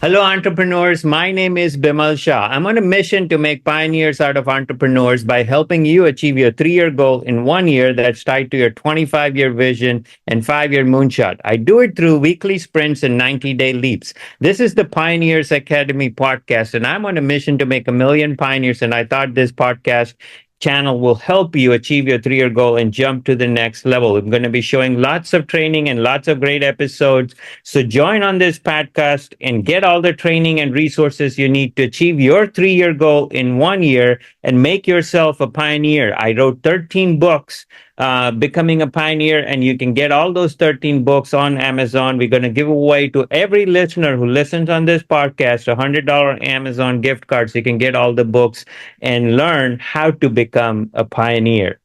Hello, entrepreneurs. My name is Bimal Shah. I'm on a mission to make pioneers out of entrepreneurs by helping you achieve your 3 year goal in 1 year that's tied to your 25-year vision and 5 year moonshot. I do it through weekly sprints and 90-day leaps. This is the Pioneers Academy podcast, and I'm on a mission to make a million pioneers. And I thought this podcast channel will help you achieve your 3 year goal and jump to the next level. I'm going to be showing lots of training and lots of great episodes, so join on this podcast and get all the training and resources you need to achieve your 3 year goal in 1 year and make yourself a pioneer. I wrote 13 books, Becoming a Pioneer, and you can get all those 13 books on Amazon. We're going to give away to every listener who listens on this podcast a $100 Amazon gift card so you can get all the books and learn how to become a pioneer.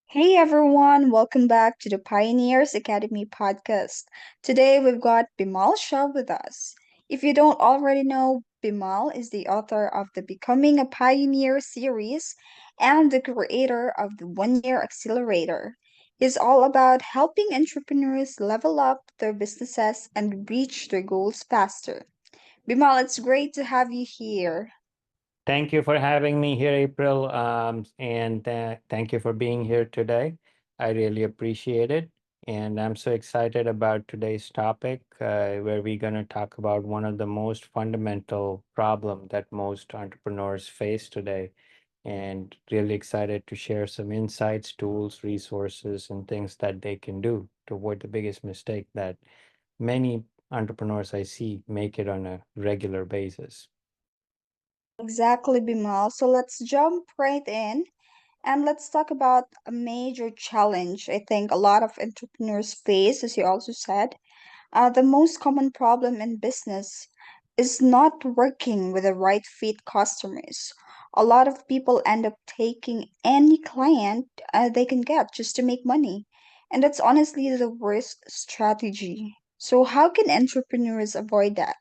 Hey everyone, welcome back to the Pioneers Academy podcast. Today we've got Bimal Shah with us. If you don't already know, Bimal is the author of the Becoming a Pioneer series and the creator of the 1 Year Accelerator. He's all about helping entrepreneurs level up their businesses and reach their goals faster. Bimal, it's great to have you here. Thank you for having me here, April. And thank you for being here today. I really appreciate it. And I'm so excited about today's topic, where we're going to talk about one of the most fundamental problem that most entrepreneurs face today. And really excited to share some insights, tools, resources, and things that they can do to avoid the biggest mistake that many entrepreneurs I see make it on a regular basis. Exactly, Bimal. So let's jump right in. And let's talk about a major challenge I think a lot of entrepreneurs face, as you also said. The most common problem in business is not working with the right fit customers. A lot of people end up taking any client they can get just to make money. And that's honestly the worst strategy. So, how can entrepreneurs avoid that?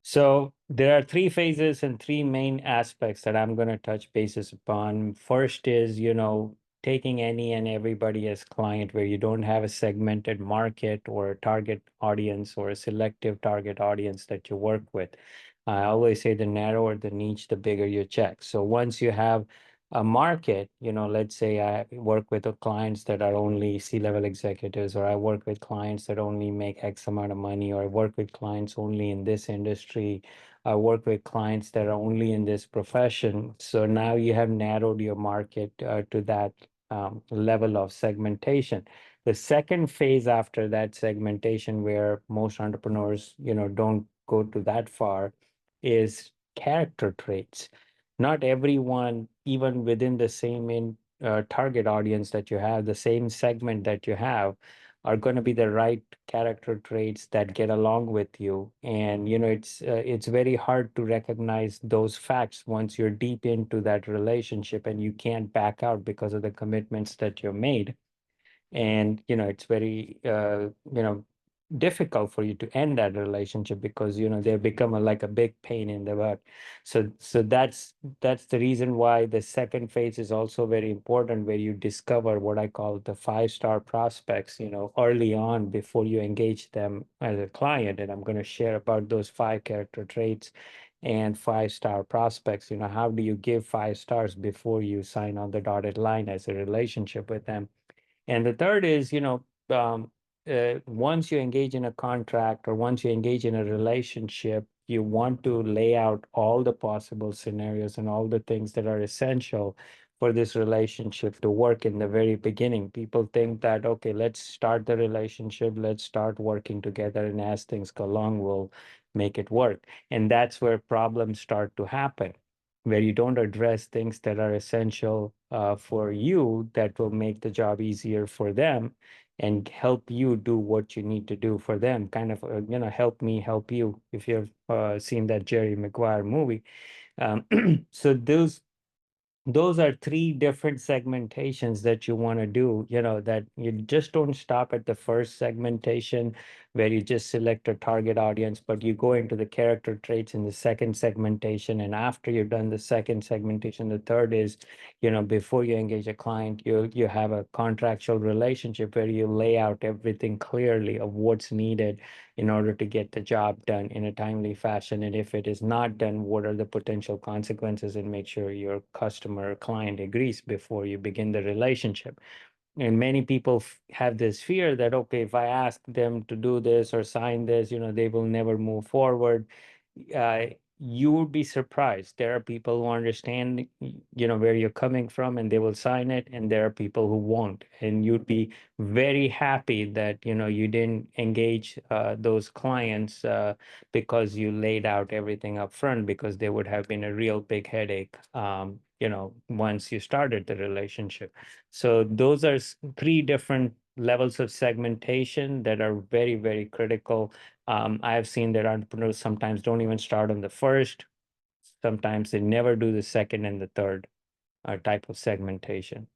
So there are three phases and three main aspects that I'm going to touch bases upon. First is, taking any and everybody as client where you don't have a segmented market or a target audience or a selective target audience that you work with. I always say the narrower the niche, the bigger your check. So once you have a market, let's say I work with clients that are only C-level executives, or I work with clients that only make X amount of money, or I work with clients only in this industry. I work with clients that are only in this profession. So now you have narrowed your market to that level of segmentation. The second phase after that segmentation, where most entrepreneurs, don't go to that far, is character traits. Not everyone, even within the same target audience that you have, the same segment that you have, are going to be the right character traits that get along with you. And it's very hard to recognize those facts once you're deep into that relationship and you can't back out because of the commitments that you're made. And it's very difficult for you to end that relationship because they become like a big pain in the butt. So that's the reason why the second phase is also very important, where you discover what I call the 5-star prospects, early on before you engage them as a client. And I'm going to share about those 5 character traits and 5-star prospects. How do you give 5 stars before you sign on the dotted line as a relationship with them? And the third is, once you engage in a contract or once you engage in a relationship, you want to lay out all the possible scenarios and all the things that are essential for this relationship to work in the very beginning. People think that, okay, let's start the relationship, let's start working together, and as things go along, we'll make it work. And that's where problems start to happen, where you don't address things that are essential for you, that will make the job easier for them and help you do what you need to do for them. Kind of, help me help you, if you've seen that Jerry Maguire movie. Um, so those are three different segmentations that you want to do, that you just don't stop at the first segmentation where you just select a target audience, but you go into the character traits in the second segmentation. And after you've done the second segmentation, the third is, before you engage a client, you have a contractual relationship where you lay out everything clearly of what's needed in order to get the job done in a timely fashion. And if it is not done, what are the potential consequences, and make sure your customer or client agrees before you begin the relationship. And many people have this fear that, okay, if I ask them to do this or sign this, they will never move forward. uh, you would be surprised. There are people who understand, where you're coming from, and they will sign it, and there are people who won't. And you'd be very happy that, you didn't engage those clients because you laid out everything up front, because there would have been a real big headache, once you started the relationship. So those are three different levels of segmentation that are very, very critical. I've seen that entrepreneurs sometimes don't even start on the first. Sometimes they never do the second and the third type of segmentation.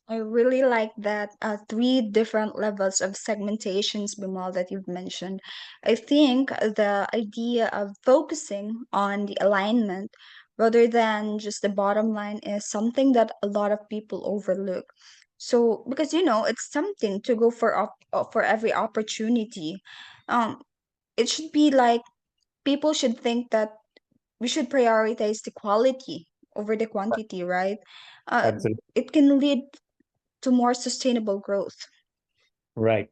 I really like that three different levels of segmentations, Bimal, that you've mentioned. I think the idea of focusing on the alignment rather than just the bottom line is something that a lot of people overlook. So, because it's something to go for every opportunity. Um, it should be like people should think that we should prioritize the quality over the quantity, right? Uh, Absolutely. it can lead to more sustainable growth. Right.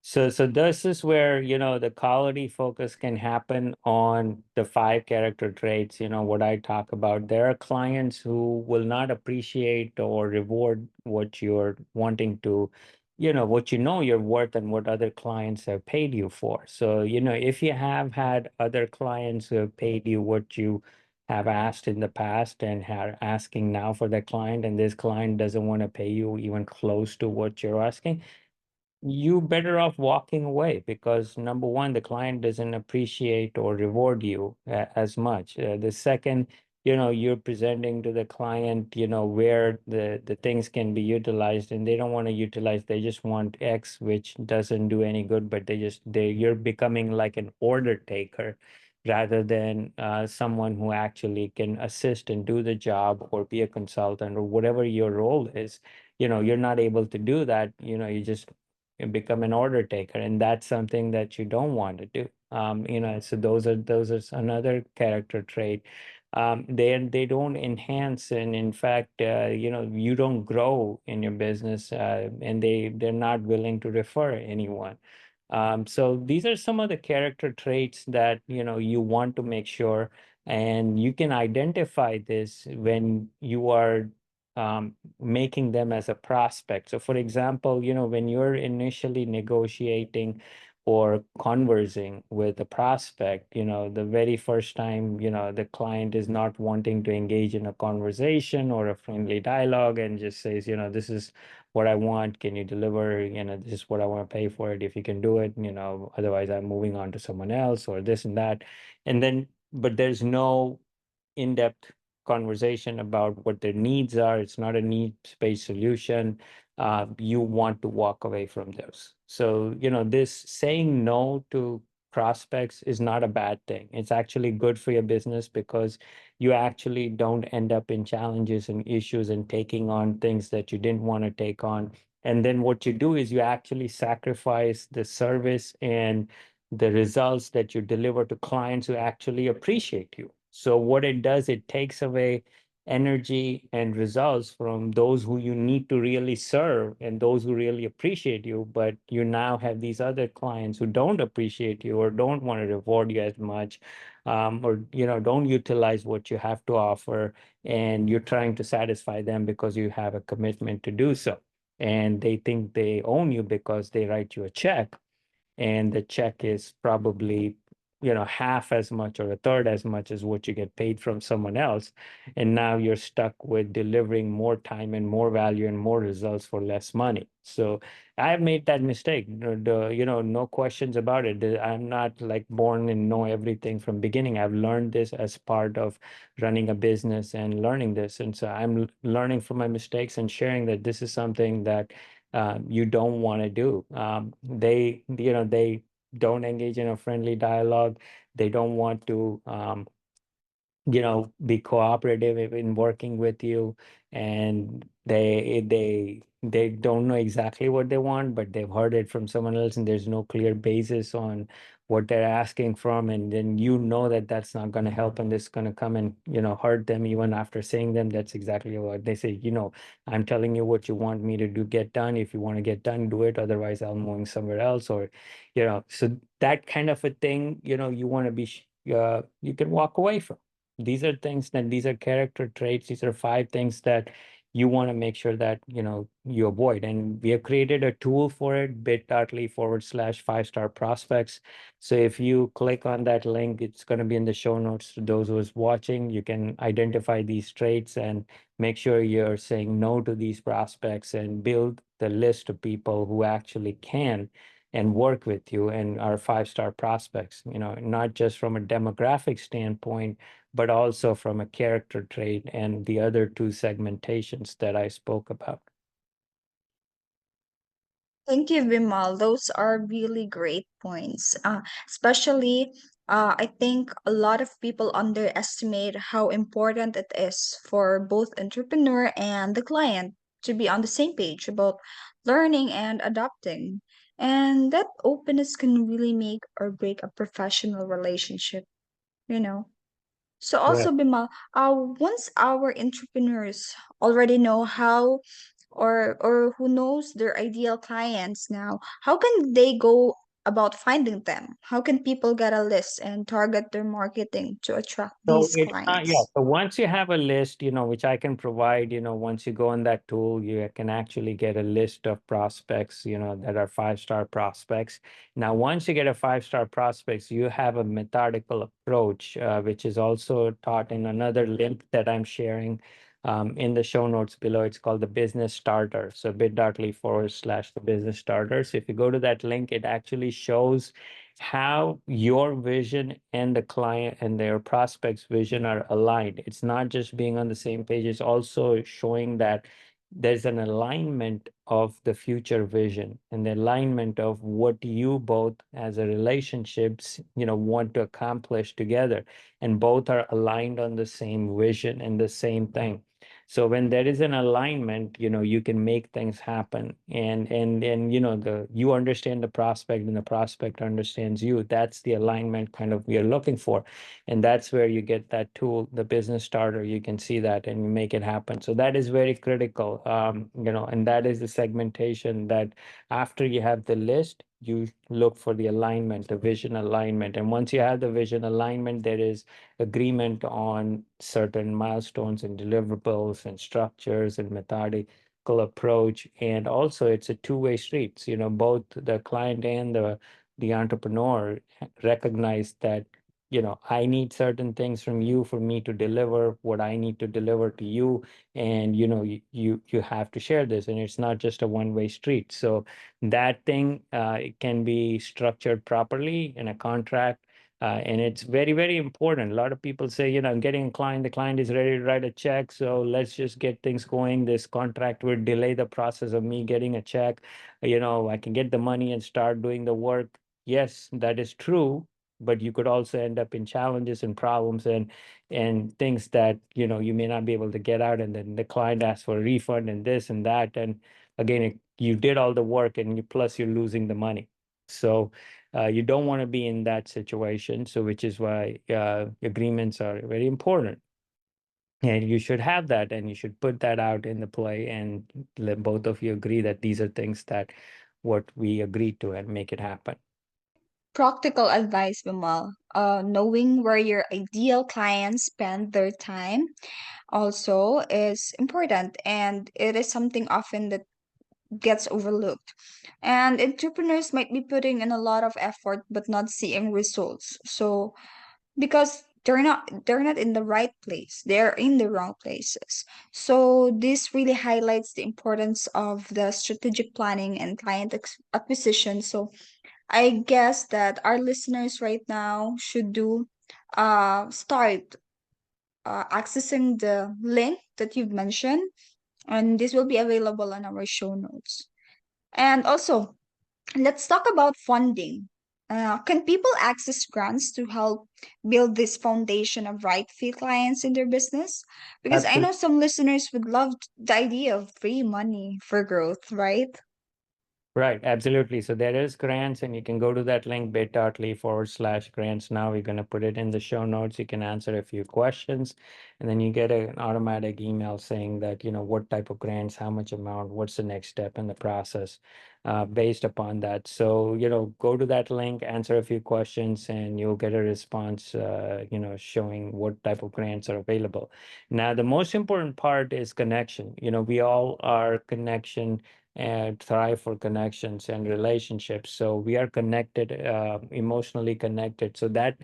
So this is where, the quality focus can happen on the five character traits, what I talk about. There are clients who will not appreciate or reward what you're wanting to, what you're worth, and what other clients have paid you for. So, if you have had other clients who have paid you what you have asked in the past and are asking now for that client, and this client doesn't want to pay you even close to what you're asking, you better off walking away, because number one, the client doesn't appreciate or reward you as much. The second, you're presenting to the client, where the things can be utilized, and they don't want to utilize, they just want X, which doesn't do any good, but you're becoming like an order taker rather than someone who actually can assist and do the job, or be a consultant, or whatever your role is. You're not able to do that. You just become an order taker, and that's something that you don't want to do. So those are another character trait. They don't enhance, and in fact, you don't grow in your business, and they're not willing to refer anyone. So these are some of the character traits that you want to make sure, and you can identify this when you are making them as a prospect. So, for example, when you're initially negotiating or conversing with a prospect, the very first time, the client is not wanting to engage in a conversation or a friendly dialogue, and just says, this is what I want. Can you deliver? This is what I want to pay for it. If you can do it, otherwise I'm moving on to someone else, or this and that. And then, but there's no in-depth conversation about what their needs are. It's not a needs-based solution. You want to walk away from those. So, this saying no to prospects is not a bad thing. It's actually good for your business, because you actually don't end up in challenges and issues and taking on things that you didn't want to take on. And then what you do is you actually sacrifice the service and the results that you deliver to clients who actually appreciate you. So what it does, it takes away energy and results from those who you need to really serve and those who really appreciate you. But you now have these other clients who don't appreciate you or don't want to reward you as much, or don't utilize what you have to offer, and you're trying to satisfy them because you have a commitment to do so. And they think they own you because they write you a check, and the check is probably half as much or a third as much as what you get paid from someone else, and now you're stuck with delivering more time and more value and more results for less money. So I've made that mistake. No questions about it. I'm not like born and know everything from beginning. I've learned this as part of running a business and learning this, and so I'm learning from my mistakes and sharing that this is something that you don't want to do. They don't engage in a friendly dialogue. They don't want to, be cooperative in working with you. And They don't know exactly what they want, but they've heard it from someone else, and there's no clear basis on what they're asking from, and then you know that that's not going to help, and it's going to come and hurt them even after saying them. That's exactly what they say. I'm telling you what you want me to do, get done. If you want to get done, do it. Otherwise, I'm moving somewhere else, or so that kind of a thing. You want to be you can walk away from. These are character traits. These are five things that you want to make sure that you avoid. And we have created a tool for it, bit.ly/5-star prospects. So if you click on that link, it's going to be in the show notes. To those who's watching, you can identify these traits and make sure you're saying no to these prospects and build the list of people who actually can and work with you and are 5-star prospects, not just from a demographic standpoint, but also from a character trait and the other two segmentations that I spoke about. Thank you, Vimal. Those are really great points. Especially, I think a lot of people underestimate how important it is for both entrepreneur and the client to be on the same page about learning and adopting. And that openness can really make or break a professional relationship, you know. So Right. also, Bimal, once our entrepreneurs already know how or who knows their ideal clients now, how can they go about finding them? How can people get a list and target their marketing to attract So these it's not, yeah. clients? So once you have a list, which I can provide, once you go on that tool, you can actually get a list of prospects, that are 5-star prospects. Now, once you get a 5-star prospects, you have a methodical approach, which is also taught in another link that I'm sharing in the show notes below. It's called the business starter. So bit.ly/, the business starter. So if you go to that link, it actually shows how your vision and the client and their prospects vision are aligned. It's not just being on the same page, it's also showing that there's an alignment of the future vision and the alignment of what you both as a relationships want to accomplish together, and both are aligned on the same vision and the same thing. So when there is an alignment, you can make things happen, and the you understand the prospect and the prospect understands you. That's the alignment kind of we are looking for, and that's where you get that tool, the business starter. You can see that and you make it happen. So that is very critical, and that is the segmentation that after you have the list, you look for the alignment, the vision alignment. And once you have the vision alignment, there is agreement on certain milestones and deliverables and structures and methodical approach. And also it's a two-way street. So, both the client and the entrepreneur recognize that, I need certain things from you for me to deliver what I need to deliver to you. And, you have to share this. And it's not just a one-way street. So that thing it can be structured properly in a contract, and it's very, very important. A lot of people say, I'm getting a client, the client is ready to write a check, so let's just get things going. This contract will delay the process of me getting a check. I can get the money and start doing the work. Yes, that is true, but you could also end up in challenges and problems and things that, you may not be able to get out, and then the client asks for a refund and this and that. And again, you did all the work and plus you're losing the money. So you don't want to be in that situation. So, which is why agreements are very important. And you should have that and you should put that out in the play and let both of you agree that these are things that what we agreed to and make it happen. Practical advice, Bimal. Knowing where your ideal clients spend their time also is important, and it is something often that gets overlooked. And entrepreneurs might be putting in a lot of effort but not seeing results. So because they're not in the right place. They're in the wrong places. So this really highlights the importance of the strategic planning and client acquisition. So I guess that our listeners right now should do start accessing the link that you've mentioned, and this will be available on our show notes. And also, let's talk about funding. Can people access grants to help build this foundation of right fit clients in their business? Because I know Absolutely. some listeners would love the idea of free money for growth, right? Right, absolutely. So there is grants, and you can go to that link bit.ly/grants. Now we're going to put it in the show notes. You can answer a few questions, and then you get an automatic email saying that, what type of grants, how much amount, what's the next step in the process, based upon that. So, go to that link, answer a few questions, and you'll get a response, showing what type of grants are available. Now, the most important part is connection. We all are connection and thrive for connections and relationships. So we are connected, emotionally connected. So that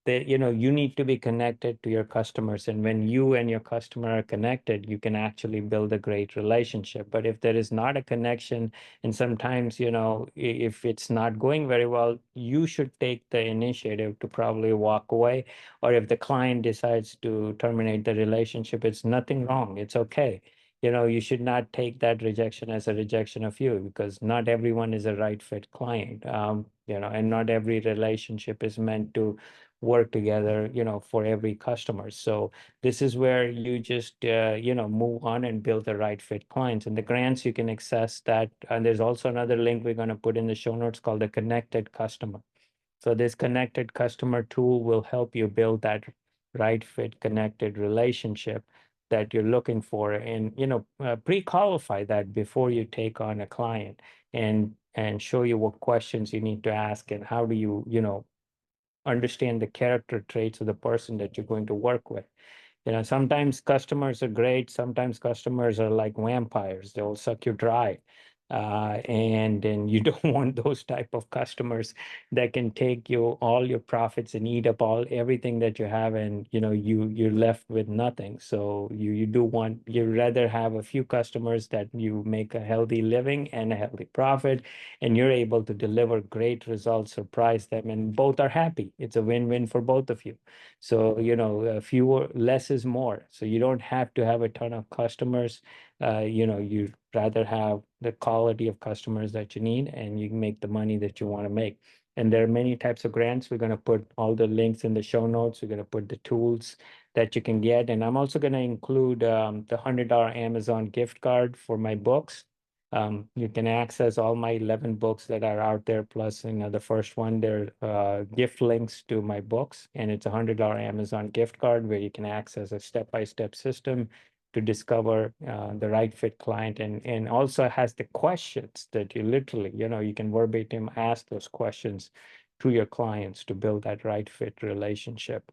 you need to be connected to your customers, and when you and your customer are connected, you can actually build a great relationship. But if there is not a connection, and sometimes, if it's not going very well, you should take the initiative to probably walk away. Or if the client decides to terminate the relationship, it's nothing wrong, it's okay. You should not take that rejection as a rejection of you, because not everyone is a right fit client. And not every relationship is meant to work together, for every customer. So this is where you just, move on and build the right fit clients. And the grants, you can access that. And there's also another link we're going to put in the show notes called the connected customer. So this connected customer tool will help you build that right fit connected relationship that you're looking for, and pre-qualify that before you take on a client, and show you what questions you need to ask, and how do you understand the character traits of the person that you're going to work with. Sometimes customers are great. Sometimes customers are like vampires. They'll suck you dry. And then you don't want those type of customers that can take you all your profits and eat up everything that you have, and you're left with nothing. So you do want, you rather have a few customers that you make a healthy living and a healthy profit, and you're able to deliver great results, surprise them, and both are happy. It's a win-win for both of you. So, fewer, less is more. So you don't have to have a ton of customers. You rather have the quality of customers that you need, and you can make the money that you want to make. And there are many types of grants. We're going to put all the links in the show notes. We're going to put the tools that you can get. And I'm also going to include the $100 Amazon gift card for my books. You can access all my 11 books that are out there, plus, the first one, they're gift links to my books, and it's a $100 Amazon gift card where you can access a step-by-step system to discover the right fit client, and also has the questions that you literally, you can verbatim ask those questions to your clients to build that right fit relationship.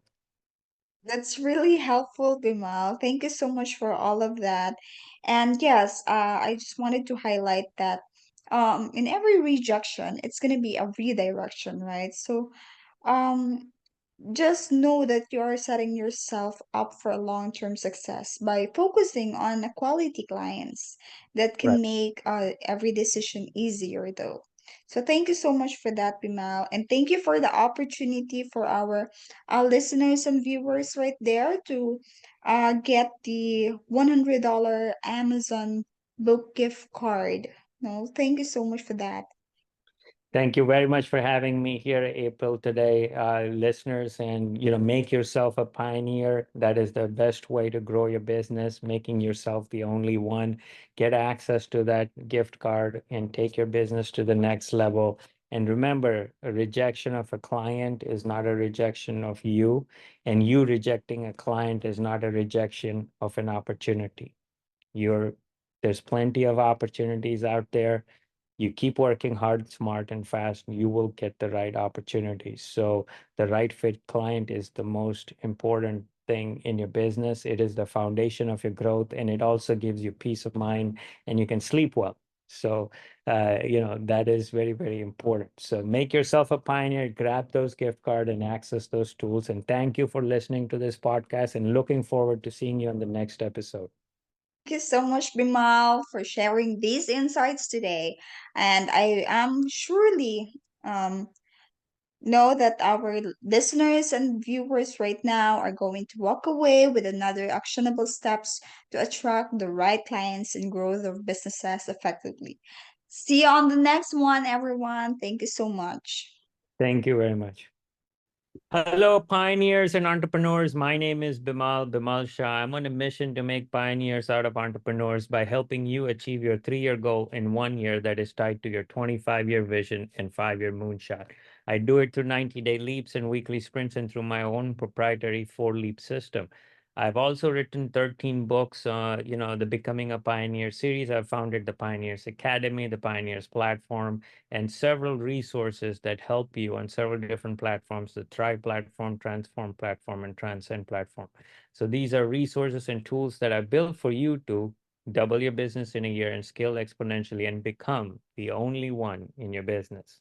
That's really helpful, Bimal. Thank you so much for all of that. And yes, I just wanted to highlight that in every rejection, it's going to be a redirection, right? So um, just know that you are setting yourself up for long-term success by focusing on quality clients that Right. can make every decision easier, though. So thank you so much for that, Bimal, and thank you for the opportunity for our listeners and viewers right there to get the $100 Amazon book gift card. No, thank you so much for that. Thank you very much for having me here, April, today, listeners. And make yourself a pioneer. That is the best way to grow your business. Making yourself the only one. Get access to that gift card and take your business to the next level. And remember, a rejection of a client is not a rejection of you, and you rejecting a client is not a rejection of an opportunity. You're There's plenty of opportunities out there. You keep working hard, smart, and fast, you will get the right opportunities. So the right fit client is the most important thing in your business. It is the foundation of your growth, and it also gives you peace of mind, and you can sleep well. So, that is very, very important. So make yourself a pioneer, grab those gift card and access those tools. And thank you for listening to this podcast, and looking forward to seeing you on the next episode. Thank you so much, Bimal, for sharing these insights today. And I am surely know that our listeners and viewers right now are going to walk away with another actionable steps to attract the right clients and grow their businesses effectively. See you on the next one, everyone. Thank you so much. Thank you very much. Hello, pioneers and entrepreneurs. My name is Bimal Shah. I'm on a mission to make pioneers out of entrepreneurs by helping you achieve your 3 year goal in 1 year that is tied to your 25-year vision and 5 year moonshot. I do it through 90-day leaps and weekly sprints and through my own proprietary 4 leap system. I've also written 13 books, the Becoming a Pioneer series. I've founded the Pioneers Academy, the Pioneers Platform, and several resources that help you on several different platforms, the Thrive platform, Transform platform, and Transcend platform. So these are resources and tools that I built for you to double your business in a year and scale exponentially and become the only one in your business.